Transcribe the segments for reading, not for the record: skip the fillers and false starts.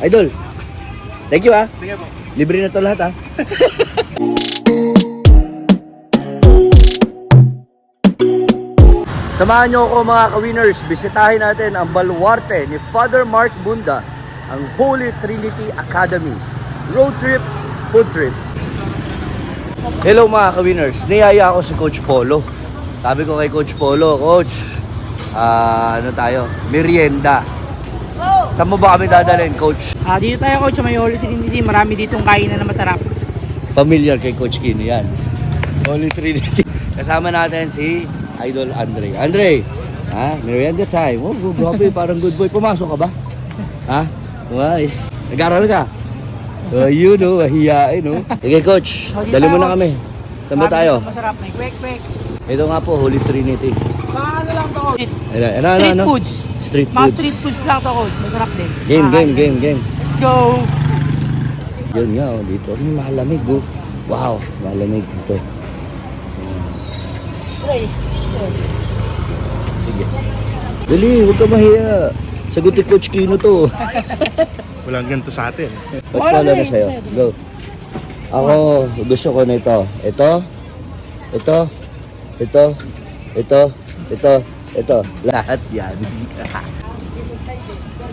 Idol, thank you ha. Libre na to lahat ha. Samahan nyo ako mga ka-winners. Bisitahin natin ang baluarte ni Father Mark Bunda, ang Holy Trinity Academy. Road trip, food trip. Hello mga ka-winners. Niyaya ako si Coach Polo. Sabi ko kay Coach Polo, Coach, ano tayo? Merienda. Saan mo ba kami dadalhin, Coach? Dito tayo, Coach, sa may Holy Trinity. Marami ditong kainan na masarap. Familiar kay Coach Kino yan. Holy Trinity. Kasama natin si Idol Andre. Andre, merienda time. Oh, grabe, parang good boy. Pumasok ka ba? Ha? Nice. Nag-aral ka? You know, mahihain, no? Sige, Coach. Dali mo na kami. Saan ba tayo? Masarap, may kwek-kwek. Ito nga po, Holy Trinity. Mga ano lang to, Coach. Street Foods. Street Mga foods. street foods lang to, Coach. Masarap din. Game. Let's go! Yun nga, oh, dito. Malamig, oh. Wow, malamig dito. Sige. Dali, huwag ka mahiya. Sagutin Coach Kino to. Walang ganito sa atin. Coach Polo na sa'yo. Go. Ako, gusto ko na ito. Ito. Lahat yan.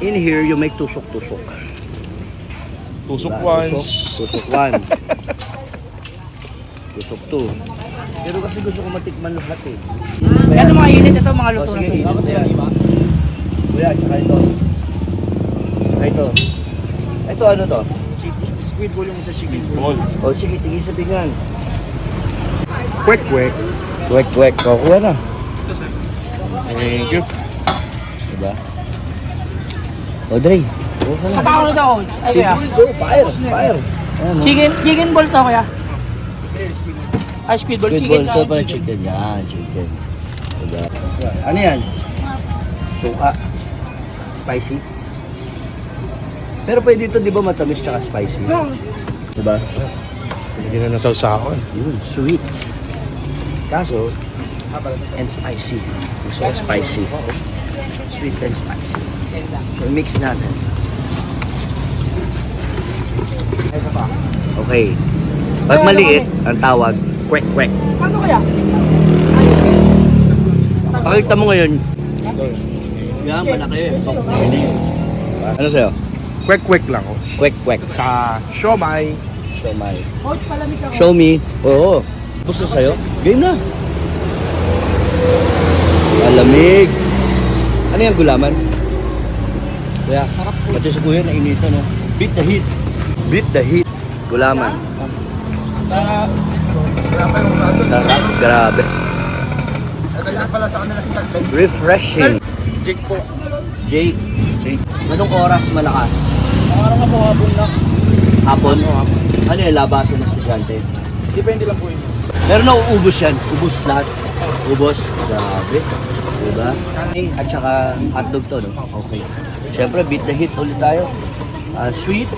In here, you make tusok-tusok. Tusok Diba? once. Tusok one. Tusok two. Pero kasi gusto ko matikman lahat eh. Yan ang mga unit ito, mga luto na Sige, to. init na yan. Kuya, tsaka ito. Ito ano to? Squid ball yung isa chicken ball. O sige, tingin sa pinggan. Kwek. Kwek. Kukuha na. Thank you. Diba? O, Dre. Kuha ka na. Sa bako nito, Coach. Ay, Sige, kuya. go. Fire. Ayan, o. Chicken ball to, kuya. Ay, squid ball. Squid Chicken ball to pala chicken. Yan, chicken. Diba? Ano yan? Suka. Spicy. Pero pwede ito, di ba, matamis tsaka spicy? Diba? Hindi na nasawsawan. Yun, sweet. Kaso, and spicy. Gusto ko spicy. Sweet and spicy. So, mix natin. Okay. Pag maliit, ang tawag, kwek-kwek. Ano kaya? Pakita mo ngayon. Yan, malaki. Ano sa'yo? Kwek lang. Oh. Kwek-kwek. Sa siomay. Siomay. Coach, palamig ako. Show me. Oo. Gusto sa'yo? Game na. Malamig. Ano yung gulaman? Kaya, pati sa kuya na inita, no? Beat the heat. Beat the heat. Gulaman. Sarap, grabe. Refreshing. Jake po. Jake. Anong oras malakas? Parang nga po, hapon lang. Hapon? Ano yung labasan ng estudyante? Depende lang po yun. Pero nauubos yan. Ubos lahat. Ubos. Grabe. Diba? At saka hotdog to, no? Okay. Siyempre, beat the heat ulit tayo. Sweet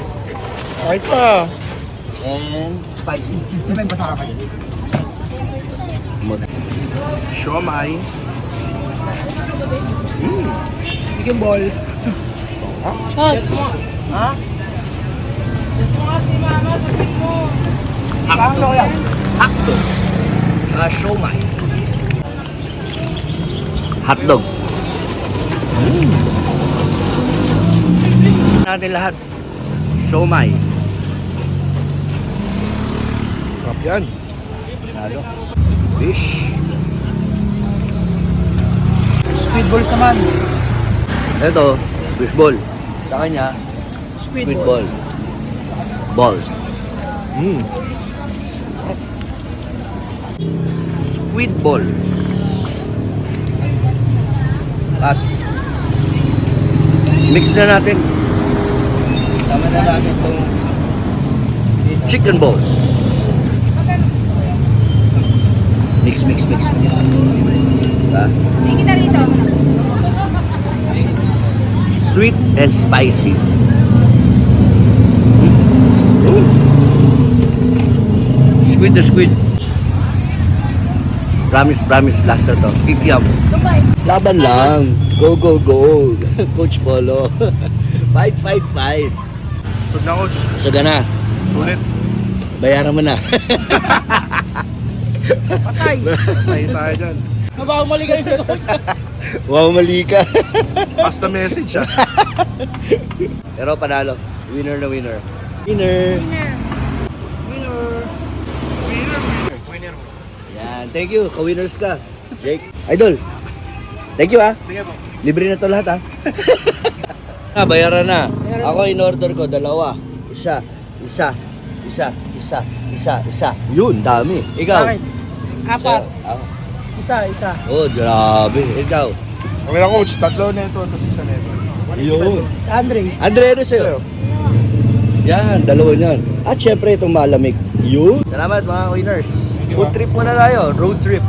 Okay pa. and spicy. May basa ka pa dyan. Siomay. Chicken ball. Coach. Ha? Ito nga si mama, sabihin mo. Hotdog. Hotdog. Saka siomay. Hotdog. Natin lahat. Siomay. Sarap yan. Lalo. Fish. Squid balls naman. Ito, fish ball. Sa kanya, Squid squid ball. ball. Balls. Squid balls. At mix na natin. Tama na natin itong chicken balls. Mix. Diba? Sweet and spicy. Squid the squid. Promise, last na to. Ipiam. Laban lang. Go. Coach Polo. Fight. Busog na coach. So na, Sulit. bayaran mo na. Patay. Tayo tayo dyan. Baka mali ka rin coach. Wow, mali ka. Pass the message ah. Pero panalo. Winner na winner. Winner. Winner. Yan. Thank you. Ka-winners ka. Jake. Idol. Thank you ah. Sige po. Libre na to lahat ah. Bayaran na. Ako in-order ko dalawa. Isa. Yun, dami. Ikaw. Bakit? Apat. Ako. Isa. Oh, grabe. Ikaw. Okay lang coach. Tatlo na ito. Tapos isa na ito. Yun. Andre. Andre, ano sa'yo? Yan, dalawa niyan. At syempre itong malamig. Yun. Salamat mga winners. Food trip muna tayo. Road trip.